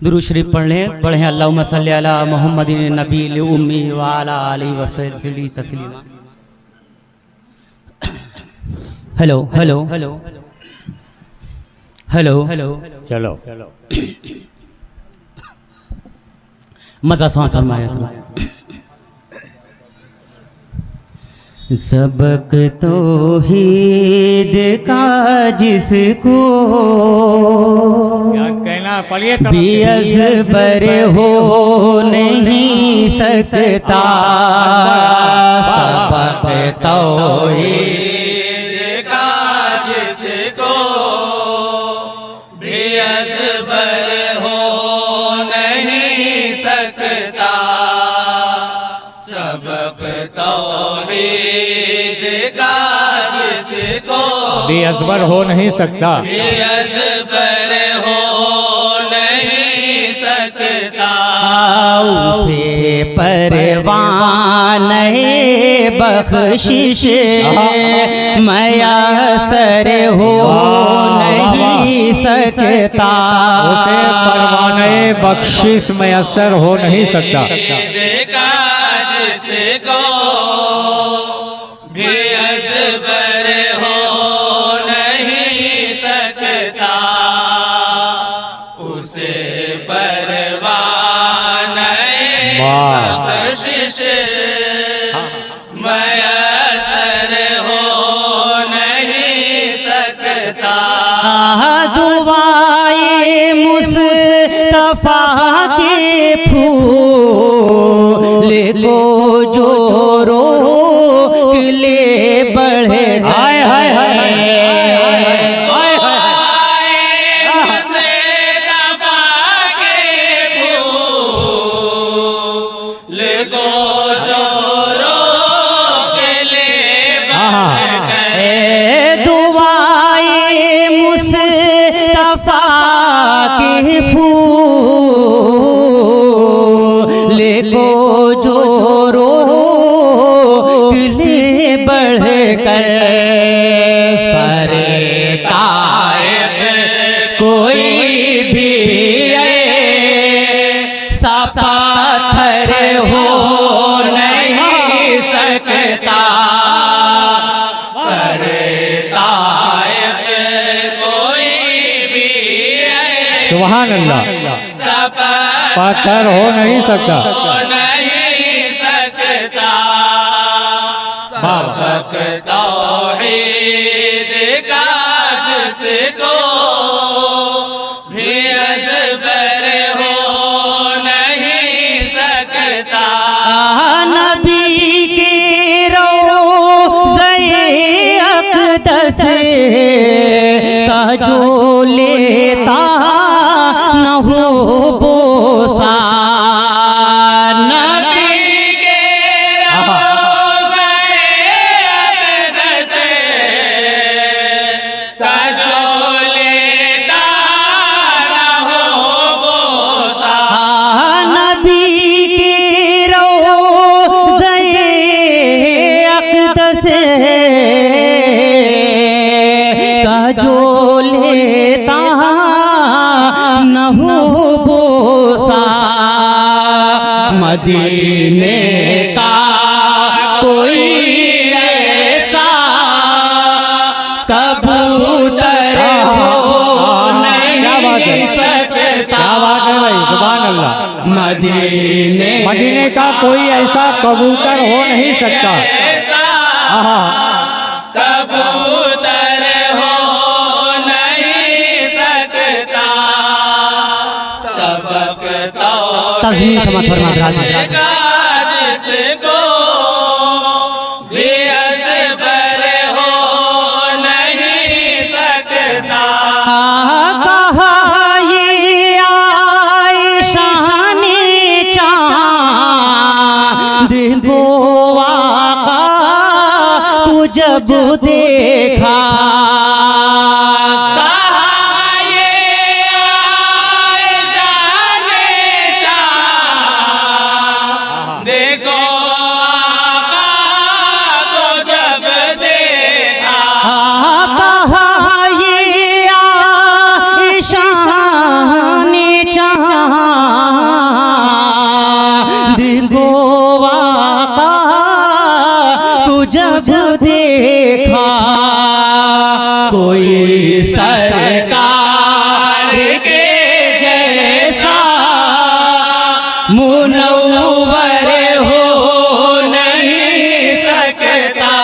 दुरूद शरीफ पढ़ें अल्लाहुम्मा सल्ली अला मुहम्मदिन नबील उम्मी व अला आलिहि वसल्लम तस्लीमा। Hello hello hello hello hello चलो मजा सांस फरमाया। सबक तौहीद का जिसको कहना पढ़िए बेअज़बर हो नहीं सकता। सबक तौहीद का जिसको बेअज़बर हो नहीं सकता। सबक तौहीद का जिसको बेअज़बर हो नहीं सकता। बेअज़बर हो नहीं सकता। उसे परवाने बख्शिश मयसर हो नहीं सकता। उसे परवाने बख्शिश मयसर हो नहीं सकता। जिसको बेअज़बर हो नहीं सकता। उसे परवाने बख्शिश मयसर हो नहीं सकता। दुआए मुस्तफा के फूल को जो रोक ले बढ़े हाय हाय हाय पत्थर हो नहीं सकता। सरे ताइफ कोई भी सुभान अल्लाह पत्थर हो नहीं सकता। नहीं सकता। सबक तौहीद का जिसको बेअज़बर हो नहीं सकता। नबी के रोज़े अक़दस का जो लेता न हो बोसा। नबी के रोज़े अक़दस का जो लेता न हो बोसा। नबी के रोज़े अक़दस का जो लेता न हो बोसा। मदीने का कोई ऐसा कबूतर हो नहीं सकता। सुभान अल्लाह मदीने का कोई ऐसा कबूतर हो नहीं सकता। कबूतर हो नहीं सकता। सबक जिसको बेअज़बर हो नहीं सकता। कहा ये आयशा ने चाँद को आका को जब देखा। मुनव्वर हो नहीं सकता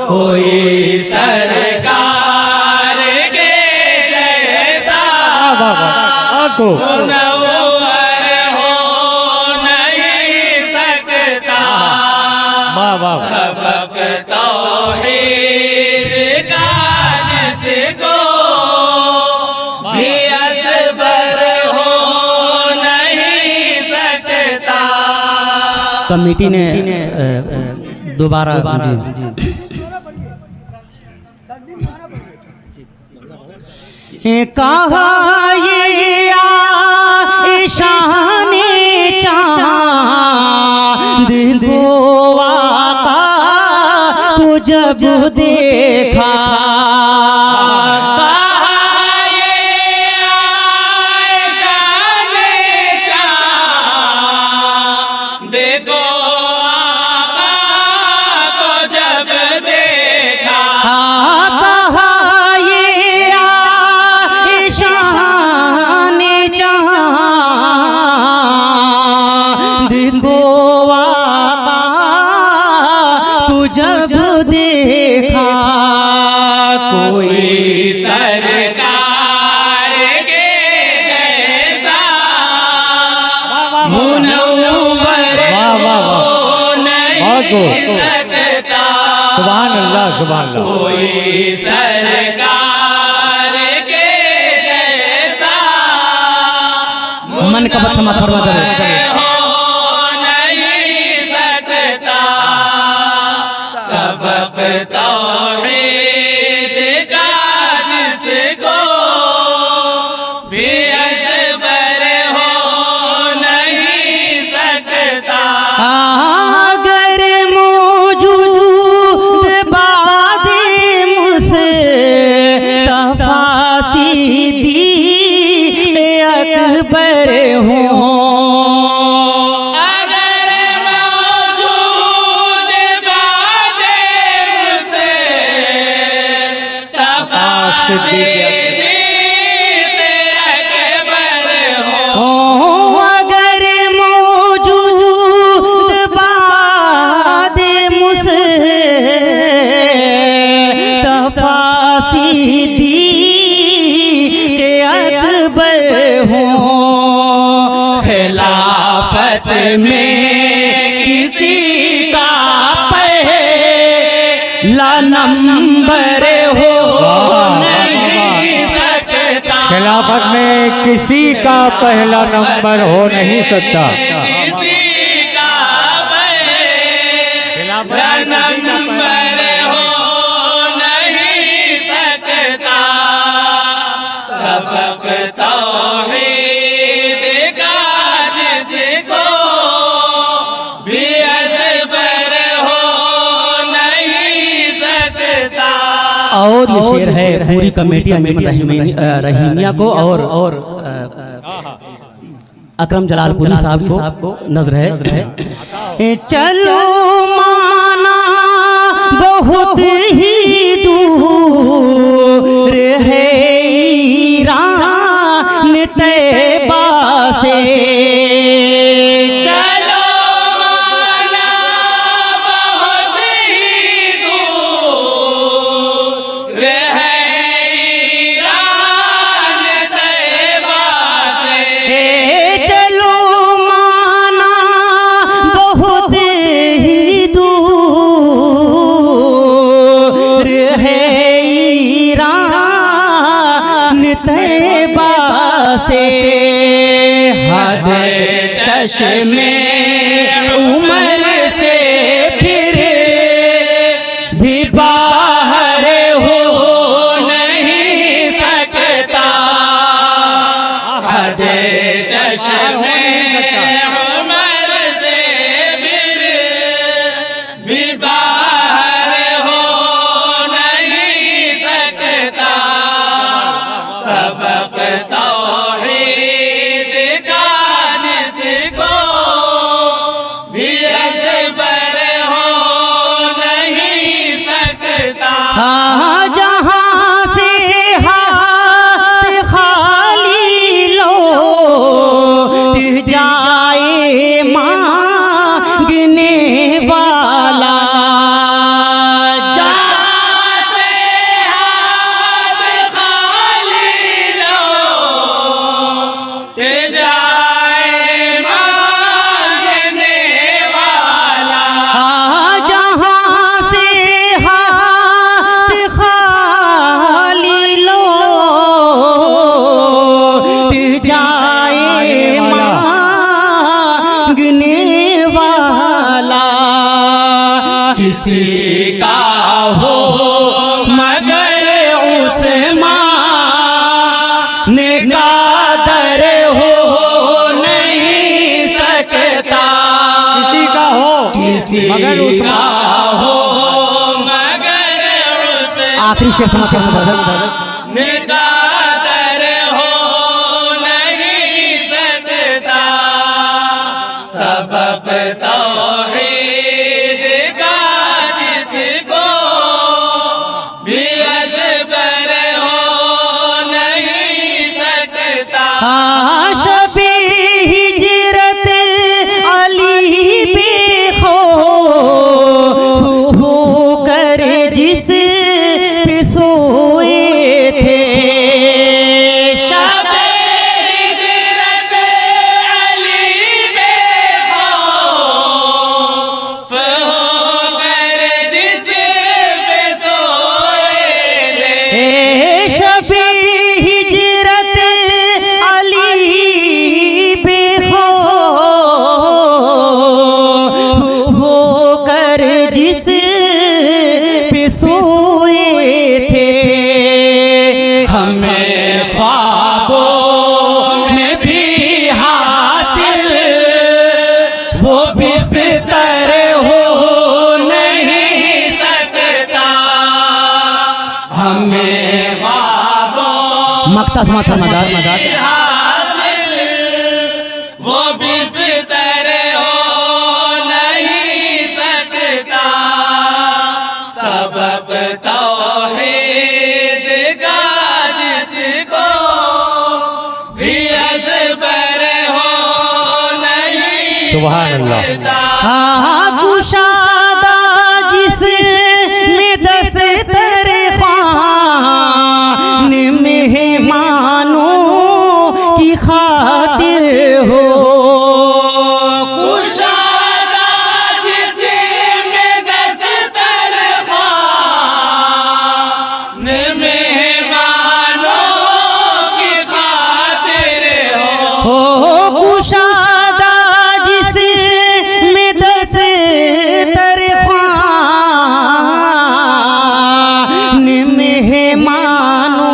कोई सरकार के जैसा। मुनव्वर हो नहीं सकता सबक तौहीद का जिसको भी असबर हो नहीं सकता। कमेटी ने दोबारा कहा ये शान चांद को आका को जब देखा। जब देखा कोई सरकार के जैसा मुनव्वर हो नहीं सकता। सुभान अल्लाह सुभान अल्लाह। कोई सरकार के जैसा मन का बस फरमा दे सबक तौहीद का जिसको भी असबर हो नहीं सकता। अगर मौजूद बाद मुस्तफा सिद्दीक़ अकबर हो अगर मौजूद बाद मुस्तफा सिद्दीक़ अकबर हो खिलाफत में किसी का पहला नंबर हो खिलाफत में किसी का पहला नंबर हो नहीं सकता। किसी का पहला नंबर हो नहीं सकता। सबक तौहीद का जिसको भी असबर हो नहीं सकता। और ये शेर है पूरी कमेटी रहीमिया को और अकरम जलालपुरी साहब को नजर है। चलो माना बहुत ही दूर है ईरान तैबा से। चश्मे उमर से फिर भी बाहर हो नहीं सकता। हद चश्मे उमर से फिर भी बाहर हो नहीं सकता। सबक तौहीद का जिसको भी असबर हो नहीं सकता। जहाँ से हाथ खाली लो जा किसी का हो मगर उस्मान का दर हो नहीं सकता। किसी का हो किसी मगर का उस्मान हो मगर उस्मान आखिरी शेर का दर हो नहीं सकता। सबब तौहीद का जिसको भी अजबर हो नहीं सकता। शबी हिजरत अली बेखो हो कर जिस पे सोए थे। शबी हिजरत अली बेखौफ हो कर जिस पे सोए थे। शबी हिजरत अली बेखौफ हो कर जिस पे सोए थे। हमें ख्वाबों में भी हासिल वो बिस्तर हो नहीं सकता। हमें ख्वाबों मक्ता माथा मदार हासिल वो बिस्तर हो नहीं सकता। सबब तौहीद का जिसको भी अजबर हो नहीं सुभान अल्लाह। सकता। कुशादा जिस में दस तरफ़ान मेहमानों की खातिर हो। कुशादा जिस में दस तरफ़ान मेहमानों की खातिर हो। कुशादा जिस में दस तरफ़ान मेहमानों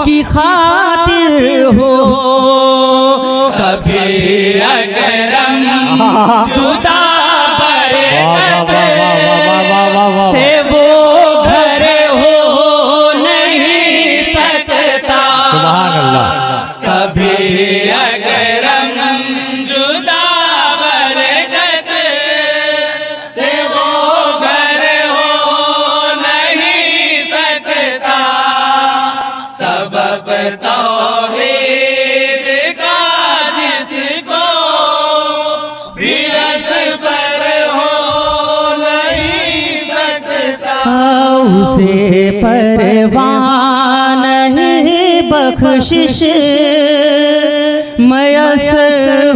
की खातिर हो। कभी अगरम जुदा बरकत से वो घर हो नहीं सकता। सुभान अल्लाह। कभी अगरम जुदा बरकत से वो घर हो नहीं सकता। सबब तौहीद का जिसको भी अजबर हो नहीं सकता। उसे परवान नहीं बख्शिश मयसर